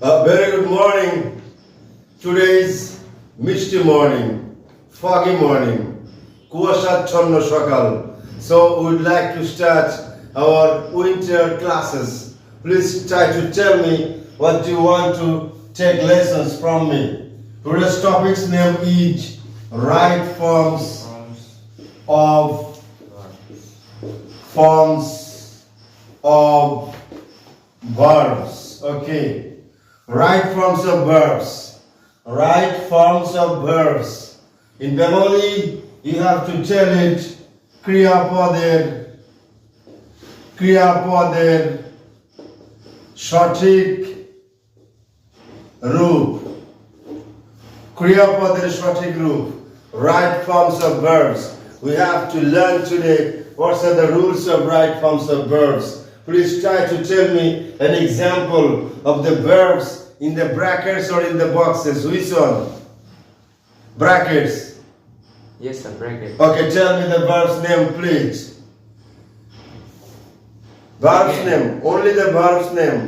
A very good morning. Today is misty morning, foggy morning, কুয়াশাচ্ছন্ন সকাল. So we would like to start our winter classes. Please try to tell me what you want to take lessons from me. Today's topic's name is right forms of verbs. Okay. Right forms of verbs. Right forms of verbs. In Bengali, you have to tell it ক্রিয়াপদের সঠিক রূপ. ক্রিয়াপদের সঠিক রূপ. Right forms of verbs. We have to learn today what are the rules of right forms of verbs. Please try to tell me an example of the verbs in the brackets or in the boxes. Which one? Brackets. Yes, sir, bracket. Okay, tell me the verb's name, please. Verb's Begin. name. Only the verb's name.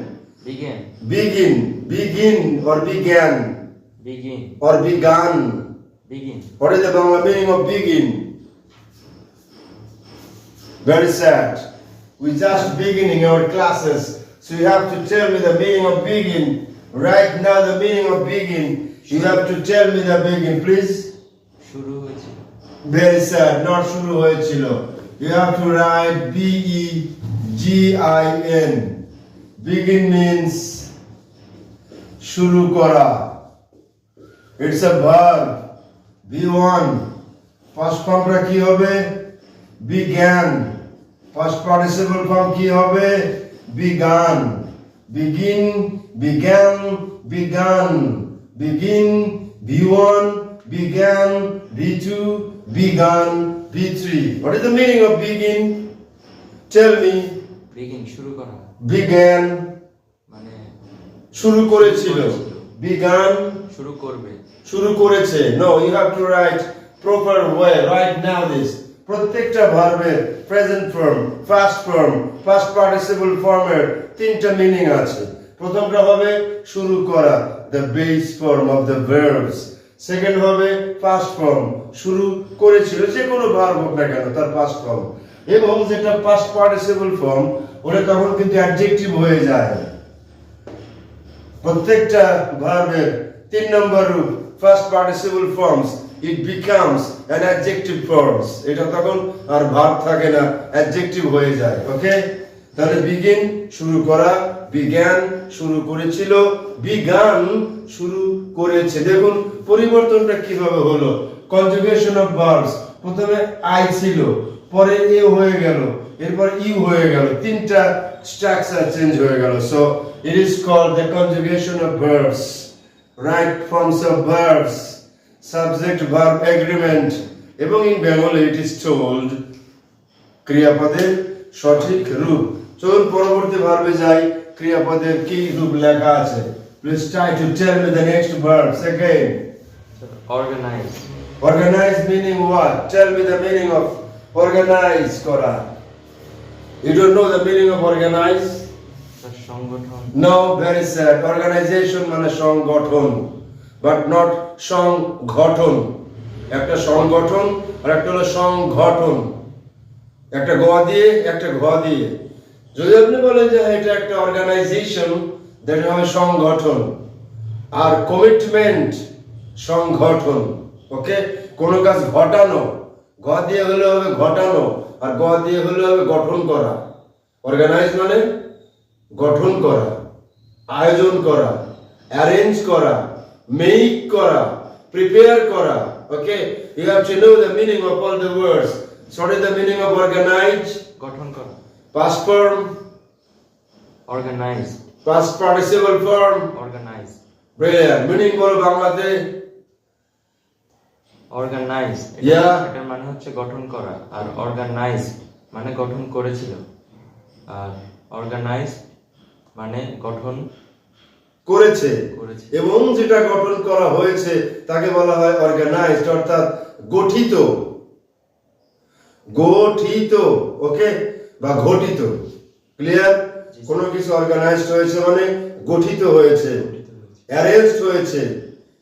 Begin. Begin or began Begin. or began. Begin. What is the Bangla meaning of begin? Very sad. We just beginning our classes, so you have to tell me the meaning of begin. Right now, the meaning of begin. You have to tell me the begin, please. শুরু হয়েছে। Very sad. Not shuru hoyechilo. You have to write begin. Begin means shuru kora. It's a verb. B1. Past form ra ki hobe? Began. Past participle form ki hobe? Began. Begin, began, began. Begin, B1, began, B2, began, B3. What is the meaning of begin? Tell me. Begin শুরু করা Began. মানে শুরু করেছিল. Began. শুরু করবে। শুরু করেছে. No, you have to write proper way. Right now this. প্রত্যেকটা ভার্বের present form, first form, first participle ফর্মের তিনটা মিনিং আছে. প্রথমটা হবে শুরু করা, the base form of the verbs. Second হবে ফার্স্ট ফর্ম, শুরু করেছিল, যে কোনো ভার্ব হোক না কেন তার ফার্স্ট ফর্ম. এবং যেটা ফার্স্ট পার্টিসিপল ফর্ম ওটা তখন কিন্তু অ্যাডজেক্টিভ হয়ে যায়. প্রত্যেকটা ভার্বের তিন নম্বর রূপ first participle forms, it becomes an adjective forms. এটা তখন আর ভার্ব থাকে না, অ্যাডজেক্টিভ হয়ে যায়. ওকে, তাহলে begin শুরু করা, began শুরু করেছিল, began শুরু করেছে. দেখুন পরিবর্তনটা কিভাবে হলো. কনজুগেশন অফ ভার্বস, প্রথমে আই ছিল, পরে এ হয়ে গেল, এরপর ইউ হয়ে গেল, তিনটা স্ট্রাকচার চেঞ্জ হয়ে গেল. So it is called the conjugation of verbs. Right forms of verbs, subject verb agreement. এবং in Bengali it is told ক্রিয়াপদের সঠিক রূপ. চলুন পরবর্তী ভার্বে যাই. ক্রিয়াপদের কি রূপ লেখা আছে? Please try to tell me the next verb. Second, organise. organize meaning what? Tell me the meaning of organize kora. You don't know the meaning of organize? সংগঠন। No, very sad. Organization মানে সংগঠন, but not সংগঠন. একটা সংগঠন আর একটা হলো সংগঠন. একটা গ দিয়ে একটা ঘ দিয়ে. যদি আপনি বলেন যে এটা একটা অর্গানাইজেশন, দ্যাট হবে সংগঠন. আর কমিটমেন্ট সংগঠন. ওকে, কোন কাজ ঘটানো, ঘ দিয়ে হলে হবে ঘটানো, আর গ দিয়ে হলে হবে গঠন করা. অর্গানাইজ মানে গঠন করা, আয়োজন করা, অ্যারেঞ্জ করা, মেক করা, প্রিপেয়ার করা. Okay, you have to know the meaning of all the words. What is the meaning of organise? গঠন করা। Past form organise. Past participle form organise. Brilliant. Meaning বলো বাংলাতে. অর্গানাইজ এটার মানে হচ্ছে গঠন করা, আর অর্গানাইজ মানে গঠন করেছিল, আর অর্গানাইজ মানে গঠন করেছে. এবং যেটা গঠন করা হয়েছে তাকে বলা হয় অর্গানাইজড, অর্থাৎ গঠিত. গঠিত. ওকে, বা ঘটিত. ক্লিয়ার? কোনো কিছু অর্গানাইজড হয়েছে মানে গঠিত হয়েছে. অ্যারেস্ট হয়েছে।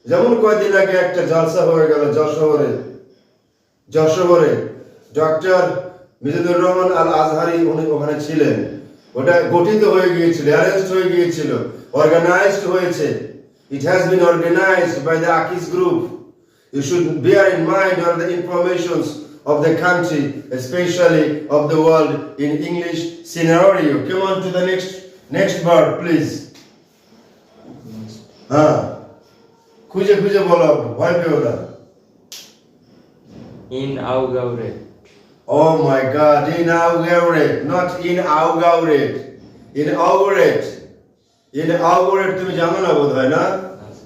যেমন কয়েকদিন আগে একটা জলসা হয়ে গেল যশোরে ডক্টর মিজানুর রহমান আল আজহারি উনি ওখানে ছিলেন। ওটা গঠিত হয়ে গিয়েছিল, অ্যারেস্ট হয়ে গিয়েছিল, অর্গানাইজড হয়েছে। It has been organized by the Akis group. You should bear in mind all the informations of the country, especially of the world, in English scenario. Come on to the next word, please. খুঁজে বলো, ভয় পেও না। Inaugurate. Oh my God, inaugurate, not inaugurate. Inaugurate তুমি জানো না বোধহয় না?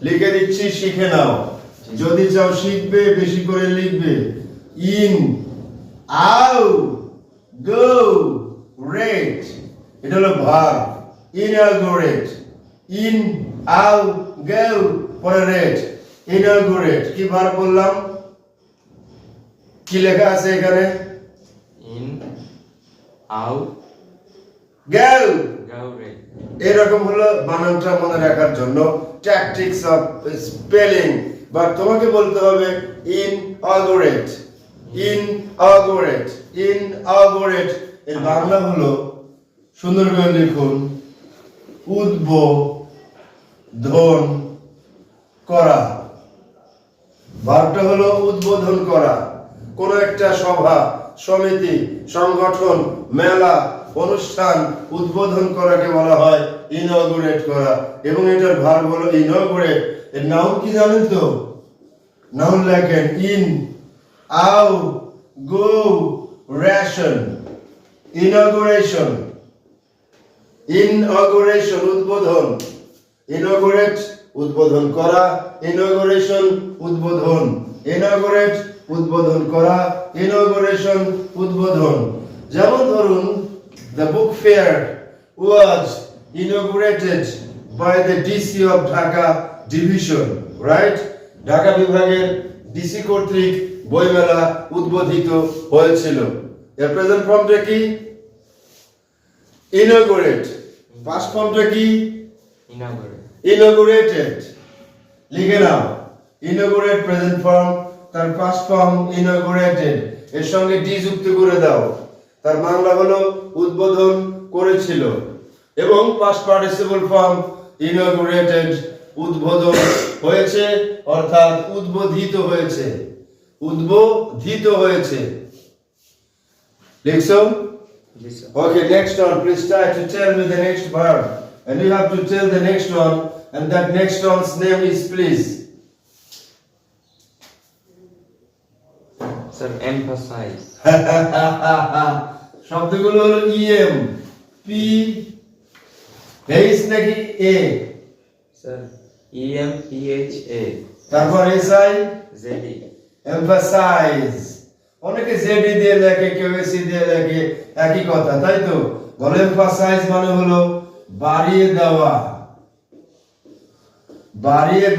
লিখে দিচ্ছি, শিখে নাও। যদি চাও শিখবে, বেশি করে লিখবে। Inaugurate, এটা হলো ভার্ব। Inaugurate, inaugurate, inaugurate কি ভার্ব বললাম? কি লেখা আছে এখানে? Inaugurate. এরকম হলো বানানটা মনে রাখার জন্য ট্যাকটিক্স অফ স্পেলিং। বাট তোমাকে বলতে হবে inaugurate। এর বাংলা হলো, সুন্দর করে লিখুন, উদ্বোধন করা। ভার্বটা হলো উদ্বোধন করা। কোন একটা সভা, সমিতি, সংগঠন, মেলা, অনুষ্ঠান উদ্বোধন করাকে বলা হয় ইনঅগুরেট করা। এবং এটার ভার্ব হলো ইনঅগুরেট। এর নাউন কি জানেন তো? নাউন লেখেন ইনঅগুরেশন, উদ্বোধন। ইনঅগুরেট উদ্বোধন করা, ইনঅগুরেশন উদ্বোধন, ইনঅগুরেট উদ্বোধন করা, ইনঅগুরেশন উদ্বোধন। যেমন ধরুন, the book fair was inaugurated by the DC of Dhaka division, right? Dhaka বিভাগের ডিসি কর্তৃক বইমেলা উদ্বোধিত হয়েছিল। এর প্রেজেন্ট ফর্মটা কি? inaugurate। পাস্ট ফর্মটা কি? inaugurated। লিখে নাও, inaugurate প্রেজেন্ট ফর্ম, তার পাস্ট ফর্ম inaugurated। এর সঙ্গে ডি যুক্ত করে দাও, তার বাংলা হলো উদ্বোধন করেছিল। এবং পাস্ট পার্টিসিপল ফর্ম inaugurated, উদ্বোধন হয়েছে, অর্থাৎ উদ্বোধিত হয়েছে। লিখছো? Okay, next one. Please try to tell me the next verb, and you have to tell the next one, and that next one's name is, please. Sir, emphasize. শব্দগুলো হলো em, p, h নাকি a? Sir, empha. তারপর Zed. emphasize। অনেকে JD দিয়ে লেখে, কেউ AC দিয়ে লেখে, একই কথা, তাই তো? বলে emphasize মানে হলো বাড়িয়ে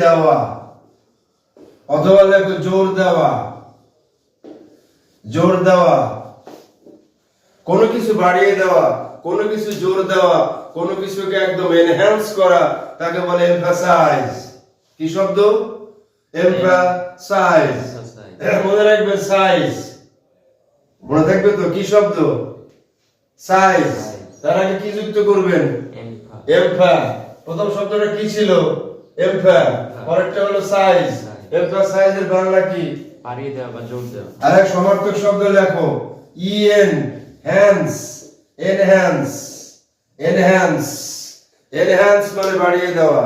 দেওয়া, অথবা লেখো জোর দেওয়া। কোনো কিছু বাড়িয়ে দেওয়া, কোনো কিছু জোর দেওয়া, কোনো কিছুকে একদম এনহ্যান্স করা, তাকে বলে এমফাসাইজ। কি শব্দ? এমফাসাইজ। মনে রাখবেন, সাইজ মনে থাকবে তো? কি শব্দ? সাইজ। তার আগে কি যুক্ত করবেন? এমফা। প্রথম শব্দটা কি ছিল? এমফা। পরেরটা হলো সাইজ। এমফাসাইজের বাংলা কি? বাড়িয়ে দেওয়া বা জোর দেওয়া। আরেক সমার্থক শব্দ লেখো, enhance মানে বাড়িয়ে দেওয়া,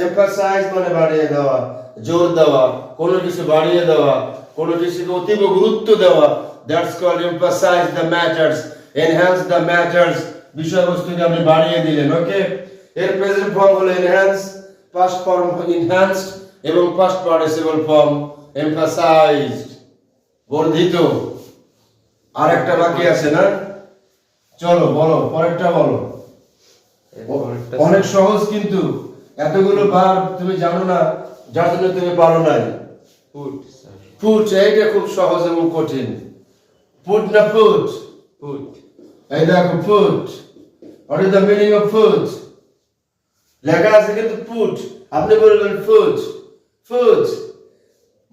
emphasize মানে বাড়িয়ে দেওয়া, জোর দেওয়া, কোনো কিছু বাড়িয়ে দেওয়া, কোনো কিছুকে অতীব গুরুত্ব দেওয়া, that's called emphasize the matters, enhance the matters। বিষয়বস্তুকে আপনি বাড়িয়ে দিলেন। ওকে, এর প্রেজেন্ট ফর্ম হলো enhance, past form enhanced, এবং past participle form emphasized, বর্ধিত। আরেকটা বাকি আছে না? চলো বলো, পরেরটা বলো। অনেক সহজ, কিন্তু এতগুলো ভার্ব তুমি জানো না, যার জন্য তুমি পারো নাই। পুট, এইটা খুব সহজ এবং কঠিন। পুট না পুট? এই দেখো, put. What is the meaning of put? লেখা আছে কিন্তু পুট, আপনি বলবেন foot, foot.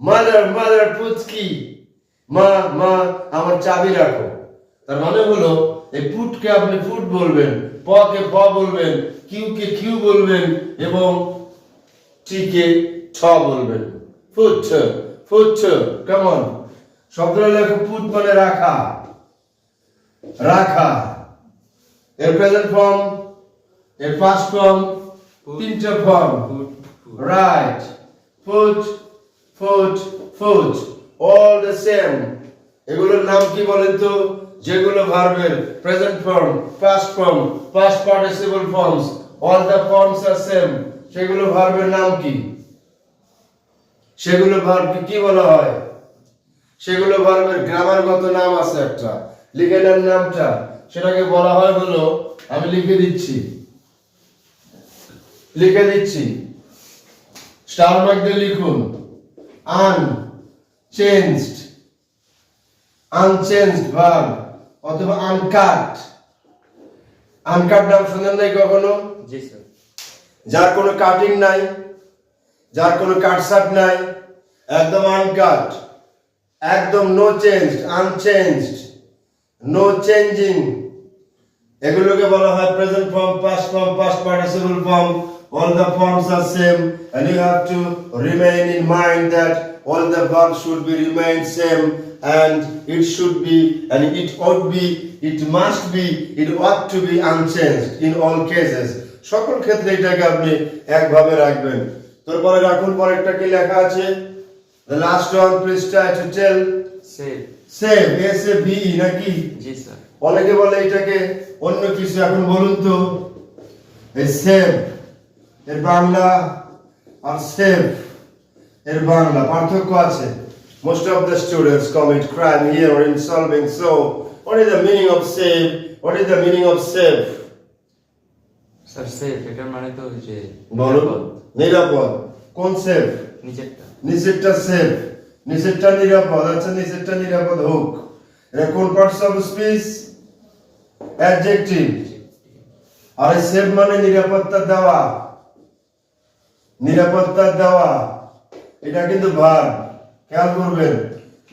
Mother, mother put কি? মা, মা আমার চাবি রাখো। তার মানে হলো এই পুটকে আপনি ফুট বলবেন, প কে প বলবেন, কিউ কে কিউ বলবেন এবং টি কে ঠ বলবেন। ফুট, ফুট, কেমন? শব্দটা লেখো পুট মানে রাখা, রাখা। এর প্রেজেন্ট ফর্ম, এর পাস্ট ফর্ম, তিনটা form. Right, foot, foot, foot, all the same. এগুলোর নাম কি বলেন তো? যেগুলো ভার্বের present form, past form, past participle forms, all the forms আর সেম, সেগুলো ভার্বের নাম কি? সেগুলো ভার্বকে কি বলা হয়? সেগুলো ভার্বের গ্রামারগত নাম আছে একটা, লিখে নেন নামটা। সেটাকে বলা হয় হলো, আমি লিখে দিচ্ছি, লিখে দিচ্ছি, স্টার মার্ক দিয়ে লিখুন, আনচেঞ্জড, আনচেঞ্জড ভার্ব অথবা আনকাট। আনকাট নাম শুনেন নাই কখনো? জি স্যার। যার কোনো কাটিং নাই, যার কোনো কাটসাট নাই, একদম আনকাট, একদম no changed, unchanged, no changing, এগুলোকে বলা হয় present form, past form, past participle form. All the forms are same, and you have to remain in mind that all the verbs should be remain same, and it should be, and it ought be, it must be, it ought to be unchanged in all cases. সকল ক্ষেত্রে এটাকে আপনি একভাবে রাখবেন। তারপরে রাখুন, পরেরটা কি লেখা আছে? The last one, please try to tell. Save. Save, S-A-V-E নাকি? জি স্যার। অনেকে বলে এটাকে অন্য কিছু, এখন বলুন তো। এই সেভ এর বাংলা আর সেভ এর বাংলা পার্থক্য আছে। Most of the students commit crime here in solving. So, what is the meaning of save? What is the meaning of save? Sir save এটার মানে তো ওই যে বলুন। নিরাপদ। নিরাপদ। কোন সেভ? নিচেরটা। নিচেরটা সেভ, নিচেরটা নিরাপদ। আচ্ছা, নিচেরটা নিরাপদ হোক। এটা কোন পার্টস অফ স্পিচ? অ্যাডজেক্টিভ। আর সেভ মানে নিরাপত্তা দেওয়া, নিরাপত্তা দেওয়া, এটা কিন্তু ভার্ব। খেয়াল করবেন,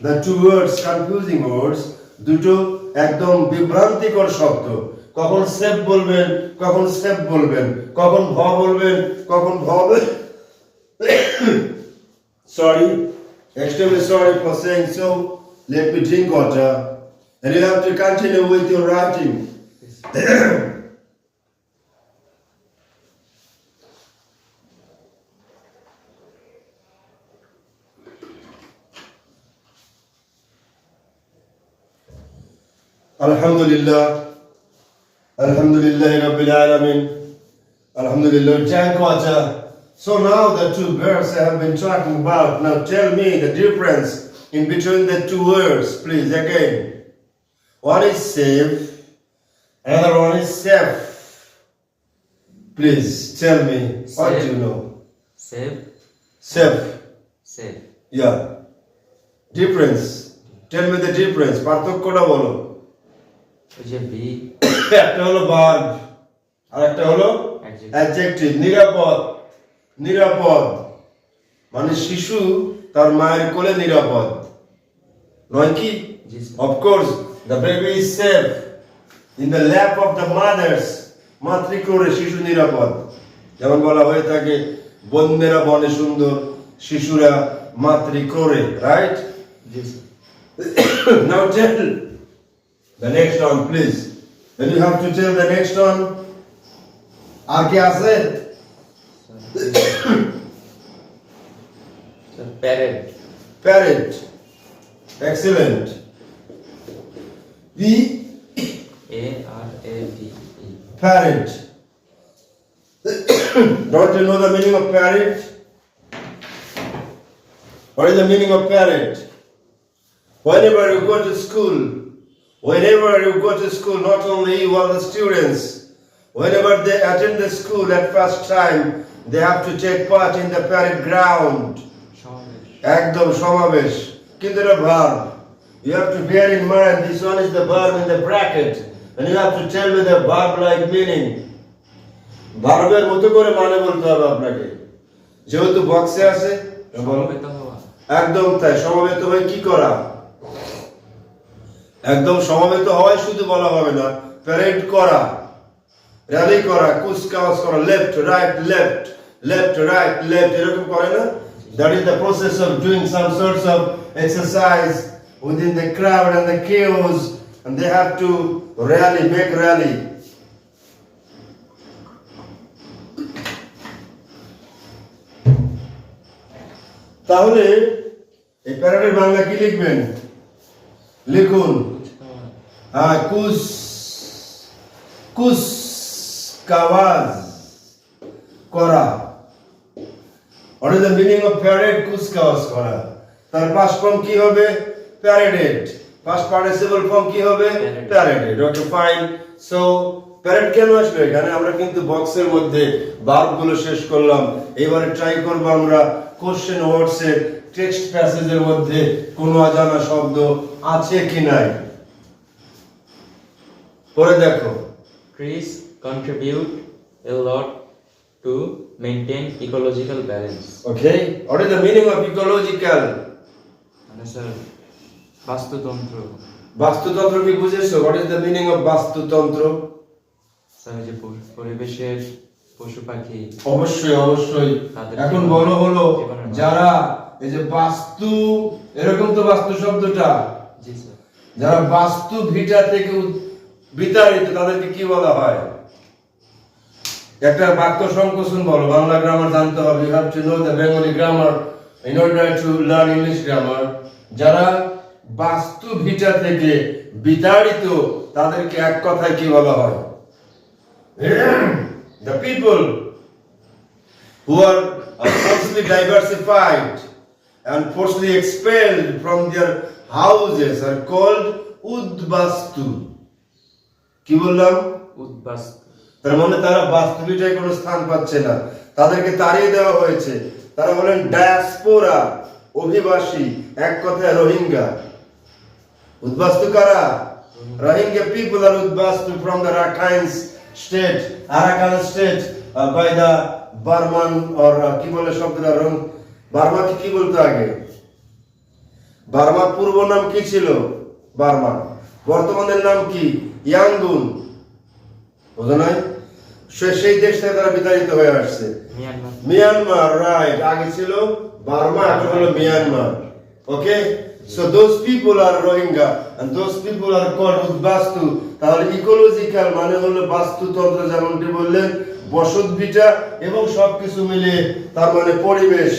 the two words, confusing words, দুটো একদম বিভ্রান্তিকর শব্দ। কখন সেভ বলবেন, কখন সেভ বলবেন, কখন ভ বলবেন, কখন ভ বলবেন। Sorry, extremely sorry for saying so. Let me drink water, and you have to continue with your writing. Alhamdulillah, Alhamdulillah Rabbil Alamin, Alhamdulillah, drink water. So now the two verbs I have been talking about. Now tell me the difference in between the two words, please, again. One is save, another one is safe. Please tell me, what do you know? Save, Safe, save. yeah. Difference, tell me the difference. পার্থক্যটা বলো। ওই যে B একটা হলো verb আর একটা হলো Adjective. Adjective. নিরাপদ, নিরাপদ মানে শিশু তার মায়ের কোলে নিরাপদ, নয় কি? জি sir. Of course, the baby is safe in the lap of the mothers. মাতৃক্রোড়ে শিশু নিরাপদ। যেমন বলা হয়ে থাকে, বন্দেরা বনে সুন্দর, শিশুরা মাতৃক্রোড়ে, রাইট? জি sir. Now tell the next one, please. When you have to tell the next one, আর কি আছে? Sir parent. Parrot. Excellent. P, A R A D E. parrot. Don't you know the meaning of parrot? What is the meaning of parrot? Whenever you go to school, whenever you go to school, not only you, all the students, whenever they attend the school at first time, they have to take part in the parade ground. সমাবেশ। একদম সমাবেশ, কিন্তু এটা verb. You have to bear in mind this one is the verb in the bracket, and you have to tell me the verb-like meaning. ভার্বের মতো করে মানে বলতে হবে আপনাকে, যেহেতু বক্সে আছে। সমবেত হওয়া। একদম তাই, সমবেত হয়ে কি করা, একদম সমবেত হওয়াই শুধু বলা হবে না, প্যারেড করা, র্যালি করা, কুচকাওয়াজ করা, left right left left right left, এরকম করে না? That is the process of doing some sorts of exercise within the crowd and the chaos, and they have to rally, make rally. তাহলে এই প্যারেডের বাংলা কি লিখবেন? লিখুন, হ্যাঁ, কুচকাওয়াজ করা। What is the meaning of parade? কুচকাওয়াজ করা। তার past form কি হবে? Paraded. Past participle form কি হবে? Paraded. Okay, fine. So parade কেন আসলো এখানে? আমরা কিন্তু বক্সের মধ্যে ভার্ব গুলো শেষ করলাম। এবারে ট্রাই করব আমরা কোশ্চেন ওয়ার্ডস এর টেক্সট প্যাসেজের মধ্যে কোনো অজানা শব্দ আছে কি নাই। পরে দেখো, Trees contribute a lot to maintain ecological balance. Okay, what is the meaning of ecological? মানে স্যার বাস্তুতন্ত্র। বাস্তুতন্ত্র কি বুঝেছো? What is the meaning of বাস্তুতন্ত্র? স্যার যে পরিবেশের পশু পাখি। অবশ্যই অবশ্যই। এখন বলো হলো যারা এই যে বাস্তু, এরকম তো বাস্তু শব্দটা, জি স্যার, যারা বাস্তু ভিটা থেকে বিতাড়িত তাদেরকে কি বলা হয়? একটা বাক্য সংকোচন বলো, বাংলা গ্রামার জানতে হবে। You have to know the Bengali grammar in order to learn English grammar. যারা বাস্তু ভিটা থেকে বিতাড়িত তাদেরকে এক কথায় কি বলা হয়? The people who are forcibly diversified and forcibly expelled from their houses are called udbastu. কি বললাম? উদ্বাস্তু। তার মানে তারা বাস্তবিকতায় কোনো স্থান পাচ্ছে না, তাদেরকে তাড়িয়ে দেওয়া হয়েছে। তারা হলেন ডায়াসপোরা, অভিবাসী, এক কথায় রোহিঙ্গা। উদ্বাস্তু কারা? রোহিঙ্গা পিপল আর উদ্বাস্তু from the Rakhine state, Arakan state by the Burman or কি বলে শব্দটা, বার্মাকে কি বলতো আগে? বার্মার পূর্ব নাম কি ছিল? বার্মা। বর্তমানের নাম কি? ইয়াঙ্গুন। বুঝো নাই? সেই দেশ থেকে তারা বিতাড়িত হয়ে আসছে। Myanmar, right. আগে ছিল বার্মা, এখন হলো Myanmar. Okay, so those people are Rohingya and those people are called উদ্বাস্তু। তাহলে ইকোলজিক্যাল মানে হলো বাস্তুতন্ত্র, যেমনটি বললেন, বসত ভিটা এবং সবকিছু মিলিয়ে, তার মানে পরিবেশ।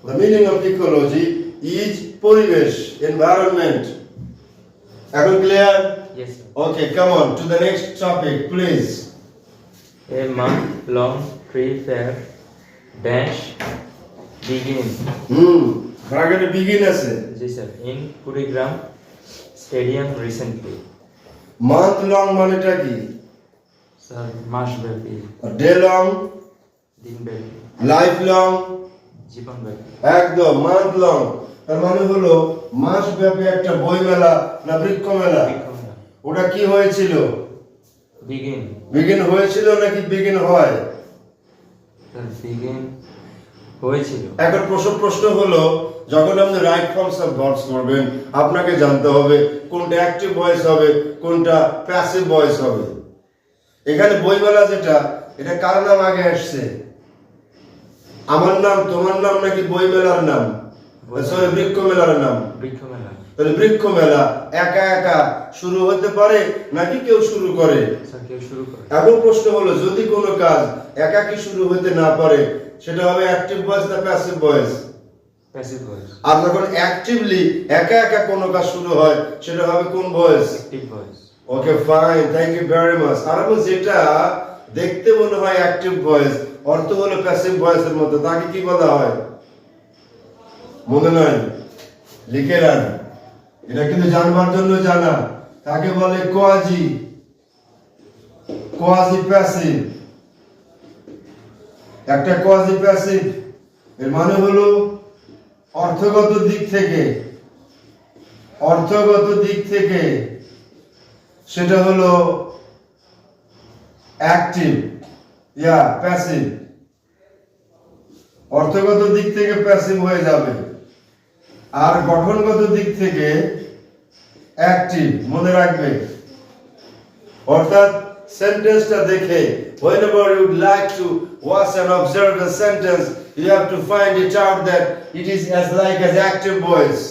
The meaning of ecology is পরিবেশ, এনভায়রনমেন্ট। এখন clear? Yes, sir. Okay, come on to the next topic, please. A month-long tree fair dash begin. Target begin আছে। জি sir, in Kurigram Stadium recently. Month long মানেটা কি? Sir মাসব্যাপী, Day long, দিনব্যাপী, life long, জীবনব্যাপী। একদম month long। তার মানে হলো মাস ব্যাপী একটা বই মেলা না বৃক্ষ মেলা? ওটা কি হয়েছিল? বিগিন। বিগিন হয়েছিল নাকি বিগিন হয়? স্যার বিগিন হয়েছিল। এখন প্রশ্ন হলো, যখন আপনি রাইট ফর্মস অফ ভার্বস করবেন, আপনাকে জানতে হবে কোনটা অ্যাক্টিভ ভয়েস হবে, কোনটা প্যাসিভ ভয়েস হবে। এখানে বইমেলা যেটা, এটা কার নাম আগে আসছে? আমার নাম, তোমার নাম, নাকি বইমেলার নাম? সরি, বৃক্ষ মেলার নাম। বৃক্ষ মেলা। তাহলে বৃক্ষ মেলা একা একা শুরু হতে পারে নাকি কেউ শুরু করে? স্যার কেউ শুরু করে। এখন প্রশ্ন হলো, যদি কোনো কাজ একাকী শুরু হতে না পারে, সেটা হবে অ্যাক্টিভ ভয়েস না প্যাসিভ ভয়েস? Passive voice. আর যখন অ্যাক্টিভলি একা একা কোনো কাজ শুরু হয়, সেটা হবে কোন voice? Active voice. Okay, fine, thank you very much. আর যেটা দেখতে মনে হয় অ্যাক্টিভ ভয়েস, অর্থ হলো প্যাসিভ ভয়েসের মতো, তাকে কি বলা হয়? মনে নাই? লিখে রাখ, এটা কিন্তু জানবার জন্য জানা। তাকে বলে কোয়াজি প্যাসিভ। একটা কোয়াজি প্যাসিভ এর মানে হলো অর্থগত দিক থেকে সেটা হলো অ্যাক্টিভ, ইয়া প্যাসিভ, অর্থগত দিক থেকে প্যাসিভ হয়ে যাবে, আর গঠনগত দিক থেকে অ্যাক্টিভ। মনে রাখবে, অর্থাৎ সেন্টেন্সটা দেখে whenever you would like to watch and observe the sentence, you have to find it out that it is as like as active voice.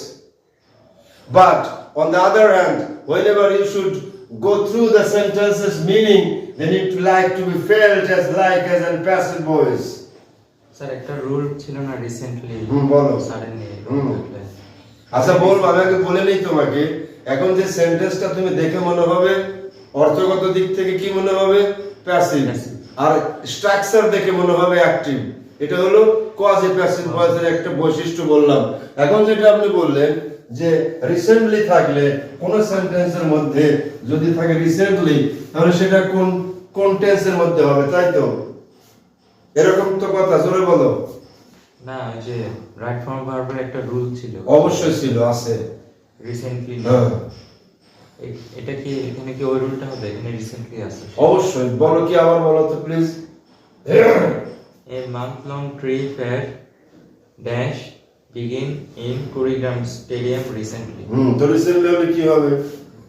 But on the other hand, whenever you should go through the sentence's meaning, then it like to be felt as like as a passive voice. Sir একটা rule ছিল না recently, বলো। Suddenly আচ্ছা বলবো, আমি আগে বলে নেই তোমাকে। এখন যে সেন্টেন্সটা তুমি দেখে মনে হবে অর্থগত দিক থেকে কি মনে হবে, প্যাসিভ, আর স্ট্রাকচার দেখে মনে হবে অ্যাক্টিভ। এটা হলো কোয়াজি প্যাসিভ ভয়েসের একটা বৈশিষ্ট্য বললাম। এখন যেটা আপনি বললেন যে রিসেন্টলি থাকলে কোন সেন্টেন্সের মধ্যে যদি থাকে রিসেন্টলি, তাহলে সেটা কোন কোন টেন্সের মধ্যে হবে, তাই তো? এরকম তো কথা, জোরে বলো। না, ওই যে রাইট ফর্ম ভার্বের একটা রুল ছিল। অবশ্যই ছিল, আছে। রিসেন্টলি, এটা কি এখানে কি ওই রুলটা হবে? এখানে রিসেন্টলি আছে। অবশ্যই, বলো কি, আবার বলো তো please. A month-long tree fair dash begin in Kurigram Stadium recently. তো রিসেন্টলি হলে কি হবে?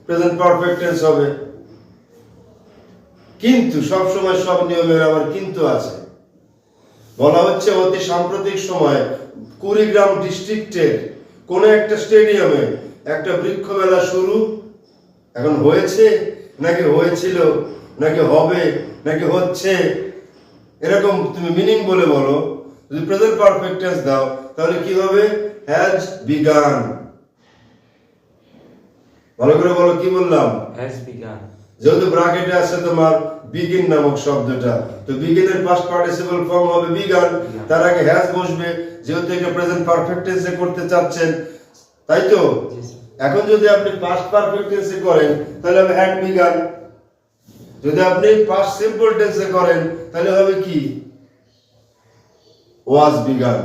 প্রেজেন্ট পারফেক্ট টেন্স হবে। কিন্তু সব সময় সব নিয়মের আবার কিন্তু আছে। বলা হচ্ছে অতি সাম্প্রতিক সময় কুড়িগ্রাম ডিস্ট্রিক্টের কোন একটা স্টেডিয়ামে একটা বৃক্ষ মেলা শুরু এখন হয়েছে, নাকি হয়েছিল, নাকি হবে, নাকি হচ্ছে, এরকম তুমি মিনিং বলে বলো। যদি প্রেজেন্ট পারফেক্ট টেন্স দাও তাহলে কি হবে? Has began. ভালো করে বলো, কি বললাম? Has begun. যেহেতু ব্র্যাকেটে আছে তোমার বিগিন নামক শব্দটা, তো বিগিনের পাস্ট পার্টিসিপল ফর্ম হবে বিগান, তার আগে হ্যাজ বসবে, যেহেতু এটা প্রেজেন্ট পারফেক্ট টেন্সে করতে চাচ্ছেন, তাই তো? এখন যদি আপনি পাস্ট পারফেক্ট টেন্সে করেন তাহলে হবে হ্যাড বিগান, যদি আপনি পাস্ট সিম্পল টেন্সে করেন তাহলে হবে কি? ওয়াজ বিগান,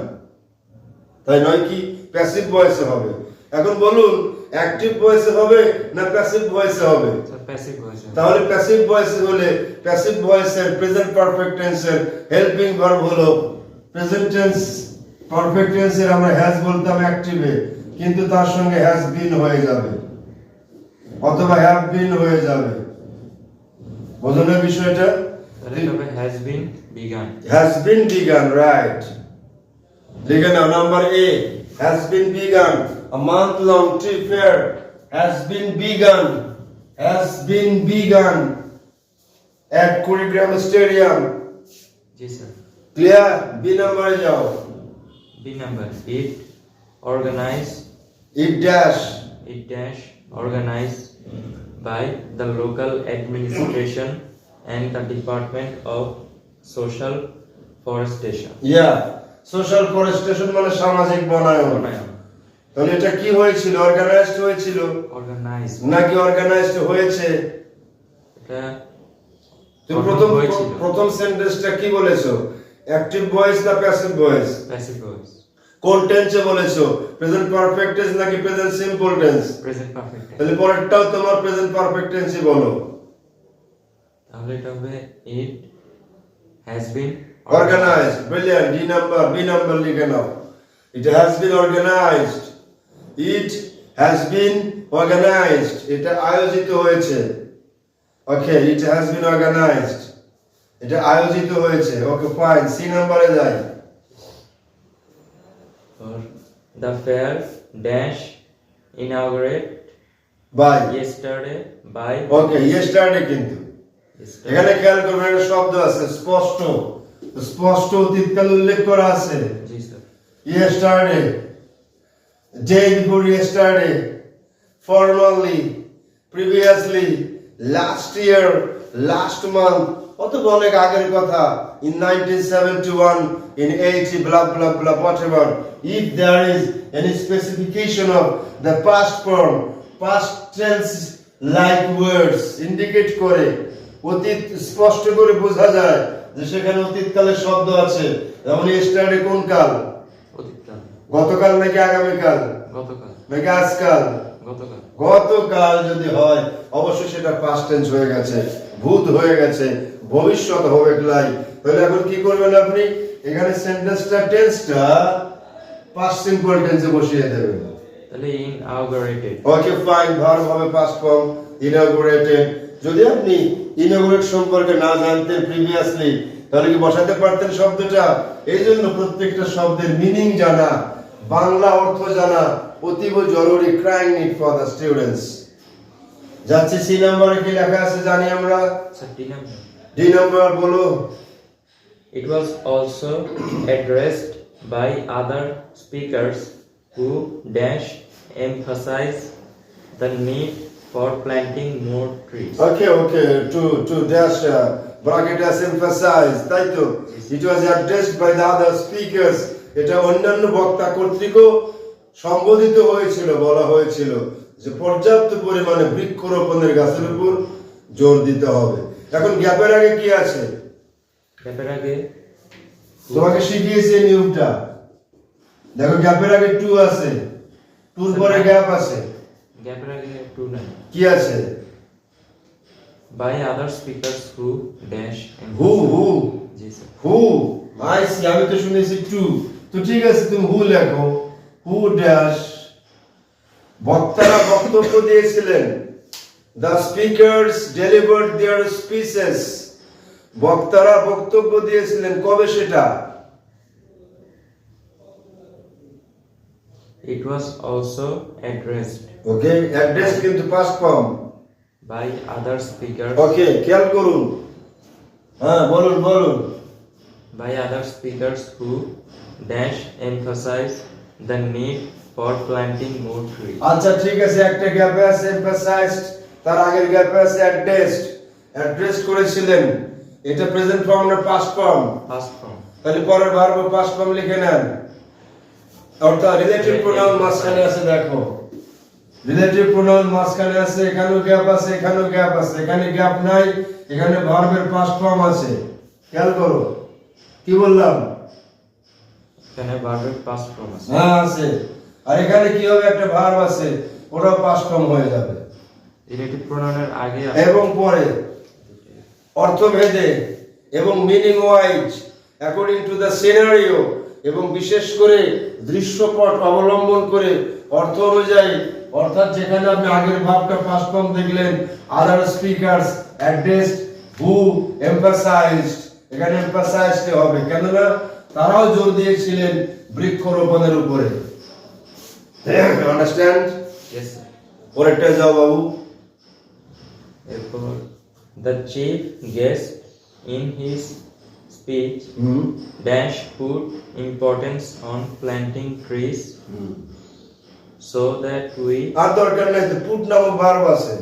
তাই নয় কি? প্যাসিভ ভয়েসে হবে। এখন বলুন, অ্যাক্টিভ ভয়েসে হবে না প্যাসিভ ভয়েসে হবে? Passive voice. তাহলে প্যাসিভ ভয়েসে হলে প্যাসিভ ভয়েসের প্রেজেন্ট পারফেক্ট টেন্সের হেল্পিং ভার্ব হলো প্রেজেন্ট টেন্স। পারফেক্ট টেন্সের আমরা হ্যাজ বলতাম অ্যাক্টিভে, কিন্তু তার সঙ্গে হ্যাজ বিন হয়ে যাবে অথবা হ্যাভ বিন হয়ে যাবে। বোঝো না বিষয়টা? তাহলে হবে has been begun. Has been begun, right? লিখে নাও number A, has been begun. A month-long tree fair has been begun. Has been begun at Kurigram Stadium. G sir. Clear? B number যাও। B number, it organized, It dash. it dash organized by the local administration and the Department of Social Forestation. Yeah. Social forestation মানে সামাজিক বনায়ন। তাহলে এটা কি হয়েছিল? Organised হয়েছিল Organized. নাকি অর্গানাইজড হয়েছে? এটা তুমি হয়েছিল। প্রথম সেন্টেন্সটা কি বলেছো? অ্যাক্টিভ ভয়েস না প্যাসিভ ভয়েস? Passive voice. কোন টেন্সে বলেছো? প্রেজেন্ট পারফেক্ট টেন্স নাকি present simple tense? Present perfect tense. তাহলে পরেরটাও তোমার প্রেজেন্ট পারফেক্ট টেন্সই বলো। তাহলে এটা হবে it has been organised. Brilliant. B number লিখে নাও। It has been organised. It has been organised, এটা আয়োজিত হয়েছে। ওকে, ইট হ্যাজ বিন অর্গানাইজড, এটা আয়োজিত হয়েছে। ওকে ফাইন, সি নাম্বারে যাই। or the fair dash inaugurated by. yesterday by okay, yesterday কিন্তু yesterday. এখানে খেয়াল করবেন একটা শব্দ আছে স্পষ্ট, স্পষ্ট অতীতকাল উল্লেখ করা আছে। জি sir. Yesterday, day before yesterday, formerly, previously, last year, last month, অথবা অনেক আগের কথা, in 1971, in 80, blah blah blah, whatever. If there is any specification of the past form, past tense like words indicate করে, অতীত স্পষ্ট করে বোঝা যায় যে সেখানে অতীতকালের শব্দ আছে। যেমন yesterday কোন কাল? অতীতকাল। গতকাল নাকি আগামীকাল গতকাল। নাকি আজকাল? গতকাল। গতকাল যদি হয় অবশ্যই সেটা পাস্ট টেন্স হয়ে গেছে, ভূত হয়ে গেছে, ভবিষ্যৎ হবে লাই। তাহলে এখন কি করবেন আপনি এখানে সেন্টেন্সটা টেন্সটা পাস্ট সিম্পল টেন্সে বসিয়ে দেবেন তাহলে inaugurated ওকে ফাইন ভার্ব হবে পাস্ট ফর্ম ইনঅগুরেটেড যদি আপনি ইনঅগুরেট সম্পর্কে না জানতেন প্রিভিয়াসলি তাহলে কি বসাতে পারতেন শব্দটা এইজন্য প্রত্যেকটা শব্দের মিনিং জানা বাংলা অর্থ জানা অতীব জরুরি crying need for the students যাচ্ছে সি নম্বরে কি লেখা আছে জানি আমরা স্যার ডি নাম্বার ডি নম্বর বলো It was also addressed by other speakers who dash emphasize the need for planting more trees. Okay, to dash bracket as emphasize, তাই তো it was addressed by the other speakers. এটা অন্যান্য বক্তা কর্তৃকও সম্বোধিত হয়েছিল বলা হয়েছিল যে পর্যাপ্ত পরিমাণে বৃক্ষরোপণের গাছের উপর জোর দিতে হবে এখন গ্যাপের আগে কি আছে গ্যাপের আগে তোমাকে শিখিয়েছি এই নিয়মটা দেখো গ্যাপের আগে টু আছে টুর পরে গ্যাপ আছে গ্যাপের আগে টু নাই কি আছে by other speakers who dash hmm জি স্যার হু আইসি আমি তো শুনেছি টু তো ঠিক আছে তুমি হু লেখো হু ড্যাশ বক্তারা বক্তব্য দিয়েছিলেন the speakers delivered their speeches বক্তারা বক্তব্য দিয়েছিলেন কবে সেটা it was also addressed okay address কিন্তু past form by other speakers okay খেয়াল করুন হ্যাঁ বলুন by other speakers who dash emphasize the need for planting more trees. আচ্ছা ঠিক আছে একটা গ্যাপে আছে এমফাসাইজড তার আগের গ্যাপে আছে অ্যাড্রেস করেছিলেন এটা প্রেজেন্ট ফর্ম না পাস্ট ফর্ম Past form. তাহলে পরের ভার্ব পাস্ট ফর্ম লিখে নেন অর্থাৎ রিলেটিভ প্রোনাউন মাঝখানে আছে দেখো রিলেটিভ প্রোনাউন মাঝখানে আছে এখানেও গ্যাপ আছে এখানেও গ্যাপ আছে এখানে গ্যাপ নাই এখানে ভার্বের পাস্ট ফর্ম আছে খেয়াল করো কি বললাম এখানে ভার্বের past form আছে হ্যাঁ আছে আর এখানে কি হবে একটা ভার্ব আছে ওটাও পাস্ট ফর্ম হয়ে যাবে রিলেটিভ প্রোনাউনের আগে এবং পরে অর্থভেদে এবং meaning wise according to the scenario এবং বিশেষ করে দৃশ্যপট অবলম্বন করে অর্থ অনুযায়ী অর্থাৎ যেখানে আপনি আগের ভাবটা পাস্ট ফর্ম দেখলেন আদার স্পিকারস অ্যাড্রেসড হু এমফাসাইজড এখানে এমফাসাইজড হবে কেননা তারাও জোর দিয়েছিলেন বৃক্ষরোপণের উপরে আন্ডারস্ট্যান্ড yes sir. পরেরটা যাও বাবু এরপর the chief guest in his speech dash put importance on planting trees so that we আর দরকার নাই তো পুট নামক ভার্ব আছে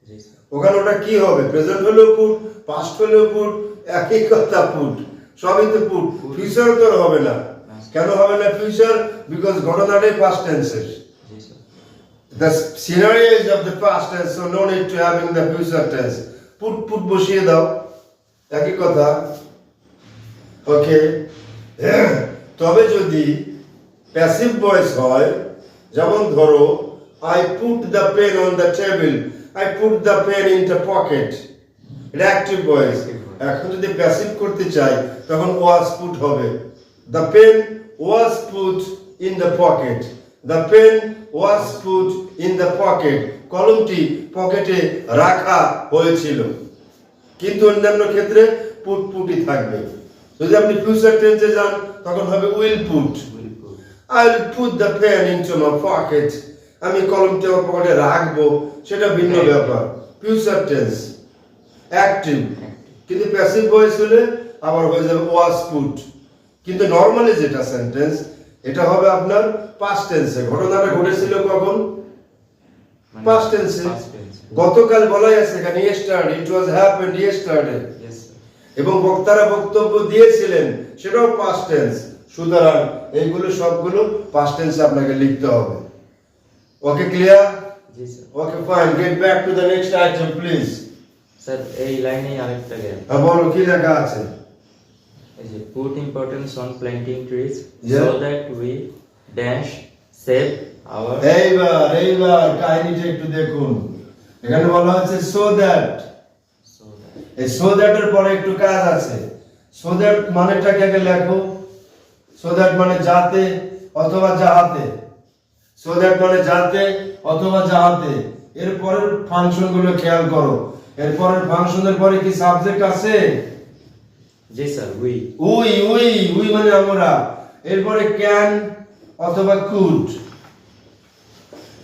জি স্যার ওখানে ওটা কি হবে প্রেজেন্ট হলেও পুট পাস্ট হলেও পুট একই কথা পুট সবই তো পুট ফিউচার তো হবে না কেন হবে না ফিউচার বিকজ ঘটনাটাই পাস্ট টেন্সের জি sir the scenario is of the past tense so no need to having the future tense put বসিয়ে দাও একই কথা ওকে তবে যদি প্যাসিভ ভয়েস হয় যেমন ধরো I put the pen on the table I put the pen in the pocket এটা অ্যাক্টিভ ভয়েস এখন যদি প্যাসিভ করতে চাই তখন was put হবে the pen was put in the pocket the pen was put in the pocket কলমটি পকেটে রাখা হয়েছিল কিন্তু অন্যান্য ক্ষেত্রে পুটই থাকবে যদি আপনি ফিউচার টেন্সে যান তখন হবে will put I will put the pen into my pocket আমি কলমটি আমার পকেটে রাখবো সেটা ভিন্ন ব্যাপার ফিউচার টেন্স অ্যাক্টিভ কিন্তু প্যাসিভ ভয়েস হলে আবার হয়ে যাবে was put কিন্তু নরমালি যেটা সেন্টেন্স এটা হবে আপনার পাস্ট টেন্সে ঘটনাটা ঘটেছিল কখন পাস্ট টেন্সে past tense. গতকাল বলাই আছে এখানে yesterday it was happened yesterday yes sir. এবং বক্তারা বক্তব্য দিয়েছিলেন সেটাও পাস্ট টেন্স সুতরাং এইগুলো সবগুলো পাস্ট টেন্সে আপনাকে লিখতে হবে okay clear G sir okay fine get back to the next item please sir এই লাইনে আরেকটা গ্যাপ বলো কি লেখা আছে এই যে put importance on planting trees Yeah. so that we dash save our এইবার কাহিনীটা একটু দেখুন এখানে বলা হচ্ছে সো দ্যাট so that এই সো দ্যাট এর পরে একটু কাজ আছে সো দ্যাট মানেটাকে আগে লেখো। সো দ্যাট মানে যাতে অথবা যাহাতে, সো দ্যাট মানে যাতে অথবা যাহাতে। এর পরের ফাংশন গুলো খেয়াল করো। এর পরের ফাংশনের পরে কি সাবজেক্ট আছে? জি sir, we. We we we মানে আমরা। এরপরে ক্যান অথবা কুড।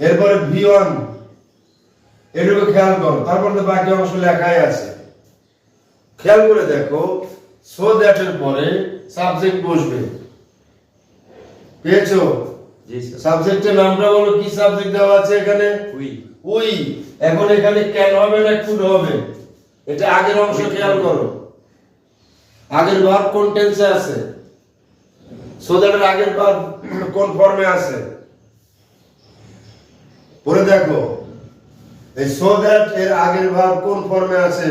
এরপরে V1, এটুকু খেয়াল করো। তারপর তো বাকি অংশ লেখাই আছে। খেয়াল করে দেখো, সো দ্যাট এর পরে সাবজেক্ট বসবে। পেয়েছো? জি স্যার। সাবজেক্টের নামটা বলো, কি সাবজেক্ট দেওয়া আছে এখানে? উই। উই। এখন এখানে ক্যান হবে না কুড হবে? এটা আগের অংশ খেয়াল করো। আগের ভার্ব কোন টেন্সে আছে? সো দ্যাট এর আগের ভার্ব কোন ফর্মে আছে? পড়ে দেখো, এই সো দ্যাট এর আগের ভার্ব কোন ফর্মে আছে?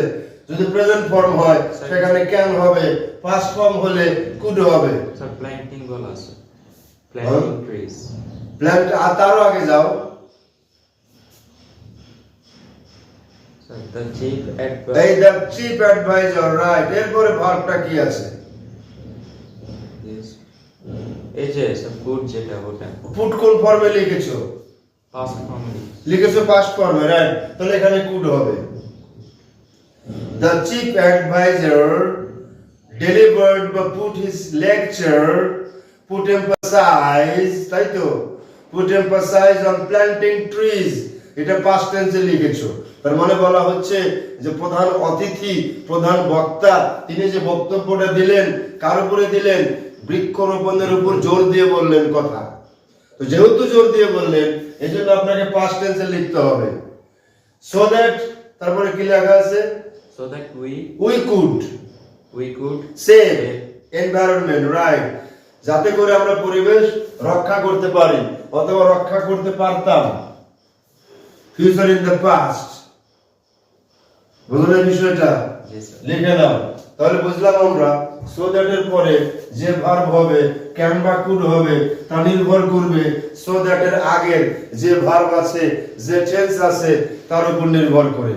যদি প্রেজেন্ট ফর্ম হয় সেখানে ক্যান হবে, পাস্ট ফর্ম হলে কুড হবে। স্যার প্ল্যান্টিং বলা আছে, প্ল্যান্টিং ট্রিজ। প্ল্যান্ট, আর তারও আগে যাও। স্যার দ্য চিফ এই দ্য চিফ অ্যাডভাইজার, রাইট। এরপরে ভার্বটা কি আছে? এই যে স্যার পুট, যেটা ওটা পুট কোন ফর্মে লিখেছো? Past form. লিখেছো পাস্ট ফর্মে, রাইট। তাহলে এখানে কুড হবে। The chief advisor delivered বা put his lecture, put emphasize, তাই তো? Put emphasize on planting trees, এটা past tense এ লিখেছো। তার মানে বলা হচ্ছে যে প্রধান অতিথি, প্রধান বক্তা, তিনি যে বক্তব্যটা দিলেন কার উপরে দিলেন? বৃক্ষরোপণের উপর জোর দিয়ে বললেন কথা। তো যেহেতু জোর দিয়ে বললেন, এজন্য আপনাকে past tense এ লিখতে হবে। So that, তারপরে কি লেখা আছে? So that we could save save environment, right, যাতে করে আমরা পরিবেশ রক্ষা করতে পারি অথবা রক্ষা করতে পারতাম। Future in the past. বুঝলেন বিষয়টা? লিখে দাও। তাহলে বুঝলাম আমরা সো দ্যাট এর পরে যে ভার্ব হবে, ক্যান বা কুড হবে, তা নির্ভর করবে সো দ্যাট এর আগের যে ভার্ব আছে, যে টেন্স আছে তার উপর নির্ভর করে।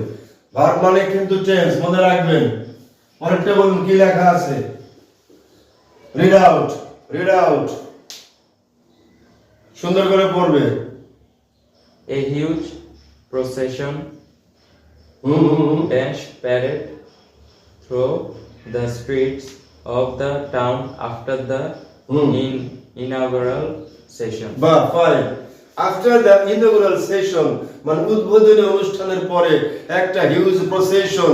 ভার্ব মানে কিন্তু টেন্স, মনে রাখবেন। পরেরটা বলুন কি লেখা আছে? Read out, read out. সুন্দর করে পড়বে। a huge procession dash parade through the streets of the town after the inaugural session. বা ফাইন। আফটার দ্য ইনঅগুরাল সেশন মানে উদ্বোধনী অনুষ্ঠানের পরে একটা হিউজ প্রসেশন।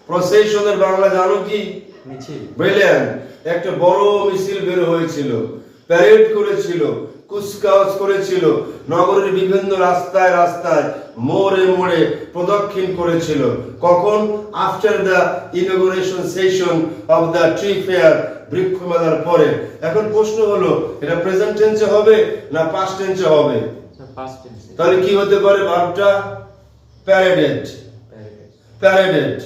প্রসেশনের বাংলা জানো কি? মিছিল। ব্রিলিয়ান্ট। একটা বড় মিছিল বের হয়েছিল, প্যারেড করেছিল, কুচকাওয়াজ করেছিল, নগরের বিভিন্ন রাস্তায় রাস্তায়, মোড়ে মোড়ে প্রদক্ষিণ করেছিল। কখন? After the inauguration session of the tree fair, বৃক্ষ মেলার পরে। এখন প্রশ্ন হলো, এটা প্রেজেন্ট টেন্সে হবে না পাস্ট টেন্সে হবে? Past tense. তাহলে কি হতে পারে ভার্বটা? প্যারেডেড, প্যারেডেড।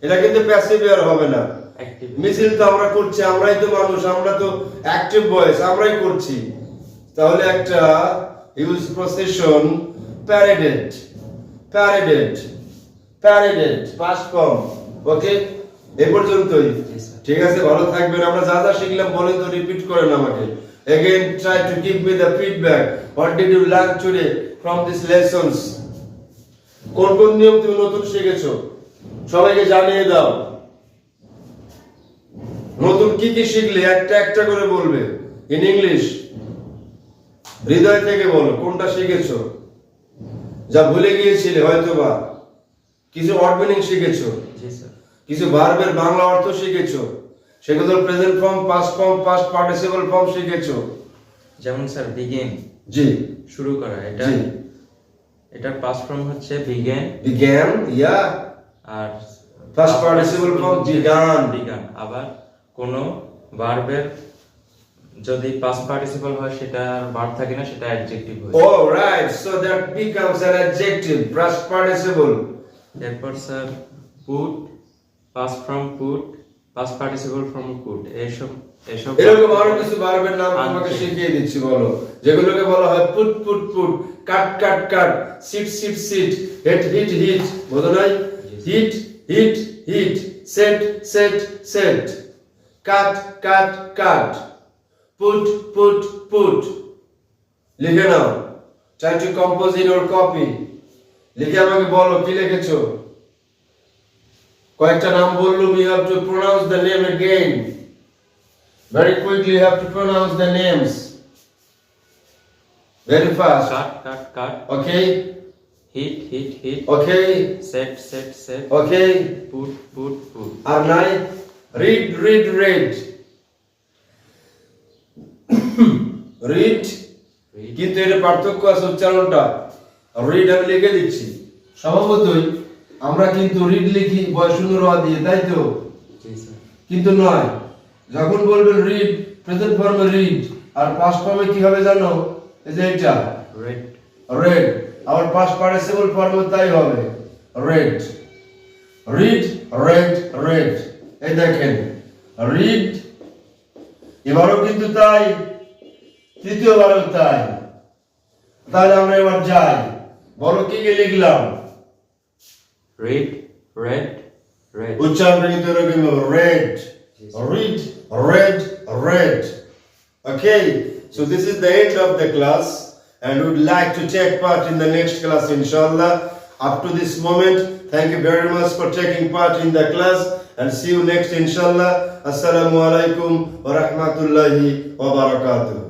এটা কিন্তু প্যাসিভ আর হবে না। Active. মিছিল তো আমরা করছি, আমরাই তো মানুষ, আমরা তো অ্যাক্টিভ ভয়েস, আমরাই করছি। তাহলে একটা হিউজ প্রসেশন, প্যারেডেড, প্যারেডেড, প্যারেডেড, পাস্ট ফর্ম। ওকে, এই পর্যন্তই। ঠিক আছে, ভালো থাকবেন। আমরা যা যা শিখলাম বলেন তো, রিপিট করেন আমাকে। Again, try to give me the feedback. What did you learn today from these lessons? কোন কোন নিয়ম তুমি নতুন শিখেছো সবাইকে জানিয়ে দাও। নতুন কি কি শিখলে একটা একটা করে বলবে ইন ইংলিশ। হৃদয় থেকে বলো কোনটা শিখেছো, যা ভুলে গিয়েছিলে হয়তোবা। কিছু ওয়ার্ড মিনিং শিখেছো, জি স্যার। কিছু ভার্বের বাংলা অর্থ শিখেছো, সেগুলো present form, past form, past participle form শিখেছো। যেমন স্যার বিগিন, জি, শুরু করা, এটা জি। এটার পাস্ট ফর্ম হচ্ছে বিগেন, began, yeah, আর Past participle form began. Began. আবার কোন ভার্বের যদি পাস্ট পার্টিসিপল হয় সেটা ভার্ব থাকে না, সেটা অ্যাডজেক্টিভ হয়। oh right, so that becomes an adjective, past participle. এরপর sir put, past from put, past participle form put, এসব এরকম আরো কিছু ভার্বের নাম তোমাকে শিখিয়ে দিচ্ছি, বলো। যেগুলোকে বলা হয় put put put, cut cut cut, sit sit sit, hit hit hit, বোঝো নাই? Hit hit hit, set set set. cut, cut, cut. Put, put, put. লিখে নাও। Try to compose in your copy. লিখে আমাকে বলো কি লিখেছো। কয়েকটা নাম বললুম, you have to pronounce the name again. Very quickly you have to pronounce the names. Very fast. Cut. Okay? Hit. Okay? Set. Okay? Put. আর নাই? Read. Read. কিন্তু এটা পার্থক্য আছে উচ্চারণটা। রিড আমি লিখে দিচ্ছি। স্বভাবতই আমরা কিন্তু রিড লিখি বয় শূন্য র দিয়ে, তাই তো? জি স্যার। কিন্তু নয়, যখন বলবেন রিড, প্রেজেন্ট ফর্মে রিড, আর পাস্ট ফর্মে কি হবে জানো? এই যে এটা রেড, আবার পাস্ট পার্টিসিপল ফর্মে তাই হবে রেড। রেড। এই দেখেন রিড, এবারও কিন্তু তাই, তৃতীয়বারও তাই। তাহলে আমরা এবার যাই, বলো কি কি লিখলাম? রেড। উচ্চারণটা কিন্তু এরকম red, red. Okay, so this is the end of the class, and we would like to take part in the next class, inshallah. Up to this moment, thank you very much for taking part in the class, and see you next, inshallah. Assalamu alaikum wa rahmatullahi wa barakatuh.